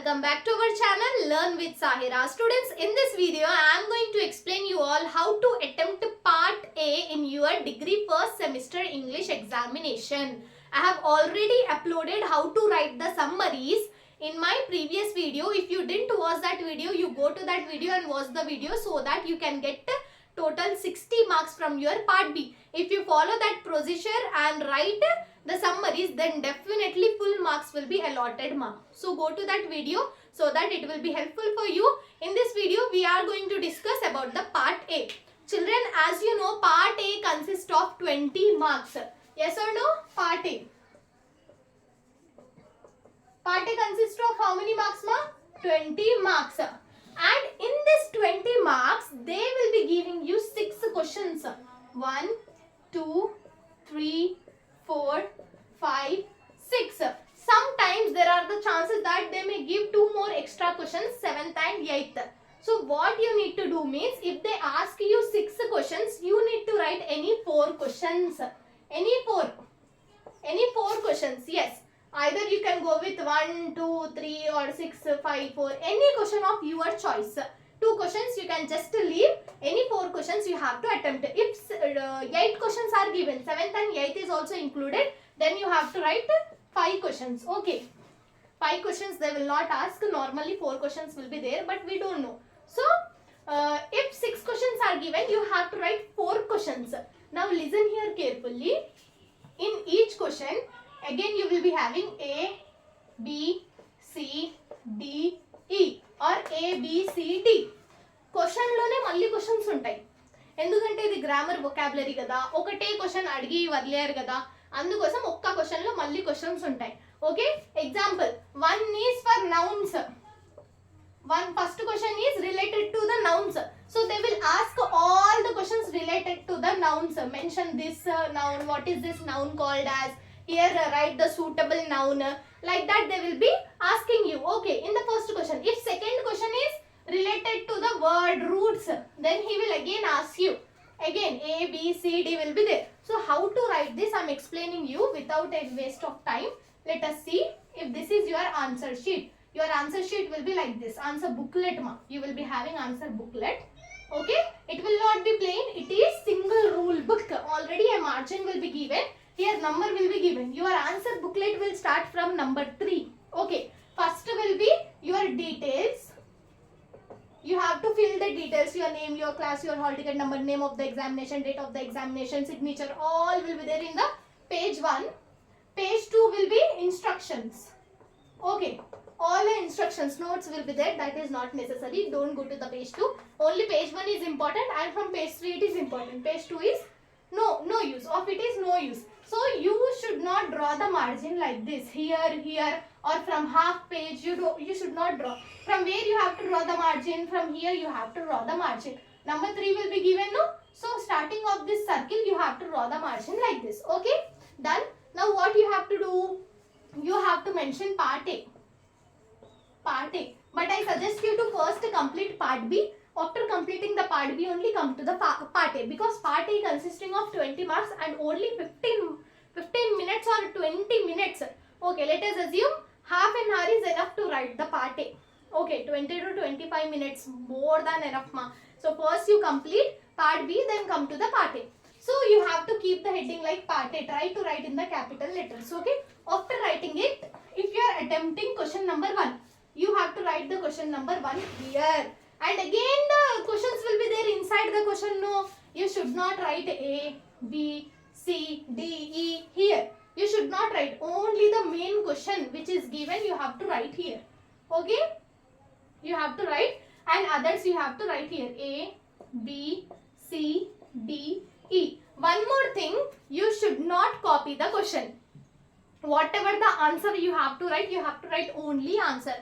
welcome back to our channel Learn with Sahira. Students, in this video I am going to explain you all how to attempt part A in your degree first semester English examination. I have already uploaded how to write the summaries in my previous video. If you didn't watch that video, you go to that video and watch the video so that you can get total 60 marks from your part B. If you follow that procedure and write the summaries, then definitely full marks will be allotted, ma. So go to that video so that it will be helpful for you. In this video, we are going to discuss about the part A. Children, as you know, part A consists of 20 marks. Yes or no? Part A. Part A consists of how many marks, ma? 20 marks. And in this 20 marks, they will be giving you 6 questions. 1, 2, 3, 4, 5, 6. Sometimes there are the chances that they may give 2 more extra questions, 7th and 8th. So what you need to do means, if they ask you 6 questions, you need to write any 4 questions. Any 4 questions, yes. Either you can go with 1, 2, 3 or 6, 5, 4. Any question of your choice. 2 questions you can just leave. Any 4 questions you have to attempt. If 8 questions are given, 7th and 8th is also included, then you have to write 5 questions. Okay. 5 questions they will not ask. Normally 4 questions will be there, but we don't know. So, if 6 questions are given, you have to write 4 questions. Now listen here carefully. In each question, again you will be having A, B, C, D, E or A, B, C, D. Question లోనే మళ్ళీ questions ఉంటాయి. ఎందుకంటే ఇది grammar vocabulary కదా, ఒకటే question అడిగి వదిలేరు కదా, అందుకోసం ఒక్క క్వశ్చన్ లో మళ్ళీ క్వశ్చన్స్ ఉంటాయి. Okay, example 1 is for nouns. First question is related to the nouns. So they will ask all the questions related to the nouns. Mention this noun, what is this noun called as? Here write the suitable noun. Like that they will be asking you. Okay, in the first question. If second question is related to the word roots, then he will again ask you. Again A, B, C, D will be there. So how to write this I am explaining you without a waste of time. Let us see if this is your answer sheet. Your answer sheet will be like this. Answer booklet, ma. You will be having answer booklet. Okay, it will not be plain. It is single rule book. Already a margin will be given. Here number will be given. Your answer booklet will start from number 3. Okay, first will be your details. You have to fill the details, your name, your class, your hall ticket number, name of the examination, date of the examination, signature, all will be there in the page 1. Page 2 will be instructions. Okay, all the instructions, notes will be there. That is not necessary. Don't go to the page 2. Only page 1 is important and from page 3 it is important. Page 2 is no use. Of it is no use. So you should not draw the margin like this. Here or from half page you should not draw. From where you have to draw the margin? From here you have to draw the margin. Number 3 will be given, no? So starting of this circle you have to draw the margin like this. Okay? Done. Now what you have to do? You have to mention part A. Part A. But I suggest you to first complete part B. After completing the part B, only come to the part A. Because part A consisting of 20 marks and only 15 minutes or 20 minutes. Okay, let us assume half an hour is enough to write the part A. Okay, 20 to 25 minutes, more than enough, ma. So first you complete part B, then come to the part A. So you have to keep the heading like part A. Try to write in the capital letters. Okay. After writing it, if you are attempting question number 1, you have to write the question number 1 here. And again the questions will be there inside the question. No, you should not write A, B, C, D, E here. You should not write. Only the main question which is given you have to write here. Okay. You have to write and others you have to write here. A, B, C, D, E. One more thing, you should not copy the question. Whatever the answer you have to write only answer.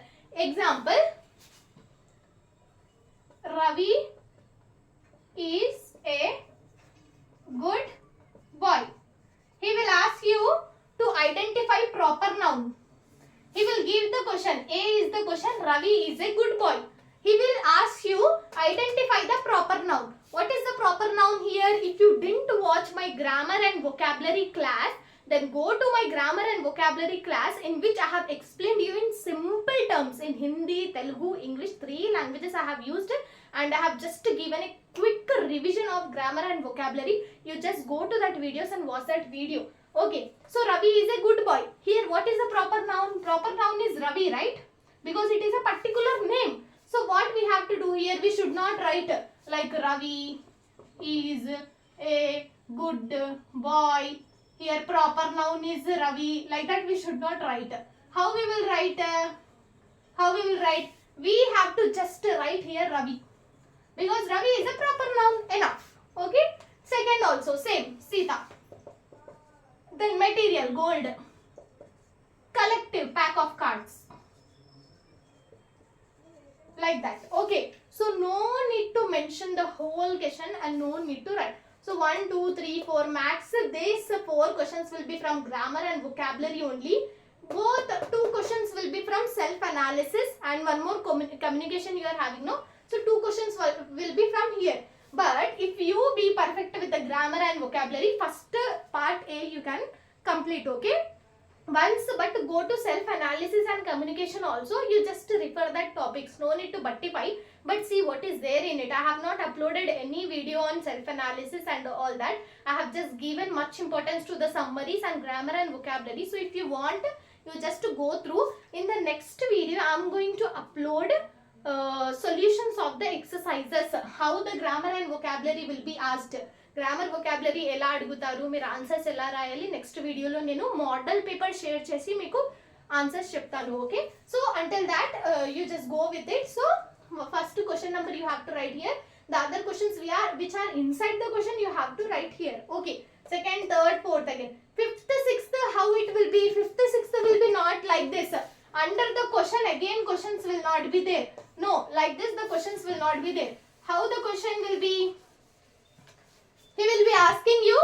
Example, Ravi is a good boy. He will ask you to identify proper noun. He will give the question. A is the question. Ravi is a good boy. He will ask you identify the proper noun. What is the proper noun here? If you didn't watch my grammar and vocabulary class, then go to my grammar and vocabulary class in which I have explained you in simple terms in Hindi, Telugu, English, 3 languages I have used, and I have just given a quick revision of grammar and vocabulary. You just go to that videos and watch that video. Okay, so Ravi is a good boy. Here what is the proper noun? Proper noun is Ravi, right? Because it is a particular name. So what we have to do here, we should not write like Ravi is a good boy. Here proper noun is Ravi. Like that we should not write. How we will write? We have to just write here Ravi. Because Ravi is a proper noun. Enough. Okay. Second also same. Sita. Then material gold. Collective pack of cards. Like that. Okay. So no need to mention the whole question and no need to write. So 1, 2, 3, 4 max. These 4 questions will be from grammar and vocabulary only. Both 2 questions will be from self-analysis and one more communication you are having. No. So 2 questions will be from here. But if you be perfect with the grammar and vocabulary, first part A you can complete. Okay. Once, but go to self-analysis and communication also, you just refer that topics. No need to buttify, but see what is there in it. I have not uploaded any video on self-analysis and all that. I have just given much importance to the summaries and grammar and vocabulary. So if you want, you just to go through. In the next video, I am going to upload solutions of the exercises. How the grammar and vocabulary will be asked. Grammar vocabulary ఎలా అడుగుతారు, మీరు answers ఎలా రాయాలి, next వీడియోలో నేను model paper share చేసి మీకు answers చెప్తాను. Okay, so until that you just go with it. So first question number you have to right here. The other questions which are inside the question you have to write here. Okay, second, third, fourth again. Fifth, sixth, how it will be? Fifth, sixth will be not like this. Under the question again questions will not be there. No, like this the questions will not be there. How the question will be? He will be asking you,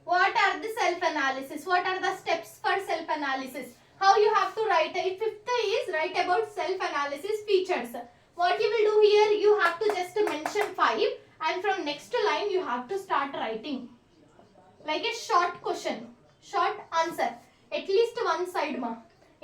what are the self-analysis? What are the steps for self-analysis? How you have to write? If fifth is write about self-analysis features. What you will do here, you have to just mention 5 and from next line you have to start writing. Like a short question, short answer. At least one side ma.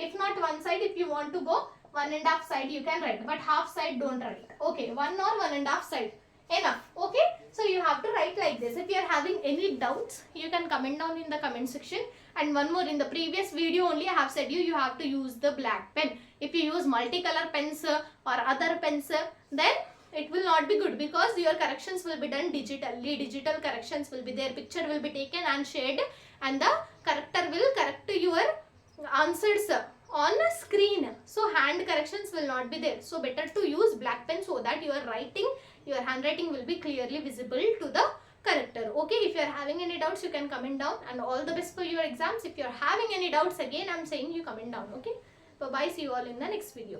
If not one side, if you want to go 1.5 side you can write. But half side don't write. Okay, 1 or 1.5 side. Enough. Okay, so you have to write like this. If you are having any doubts, you can comment down in the comment section. And one more, in the previous video only I have said you have to use the black pen. If you use multicolor pens or other pens, then it will not be good, because your corrections will be done digitally. Digital corrections will be there, picture will be taken and shared, and the corrector will correct your answers on screen. So hand corrections will not be there. So better to use black pen so that your writing, your handwriting will be clearly visible to the corrector. Okay, if you are having any doubts you can comment down, and all the best for your exams. If you are having any doubts, again I am saying you comment down. Okay, bye bye, see you all in the next video.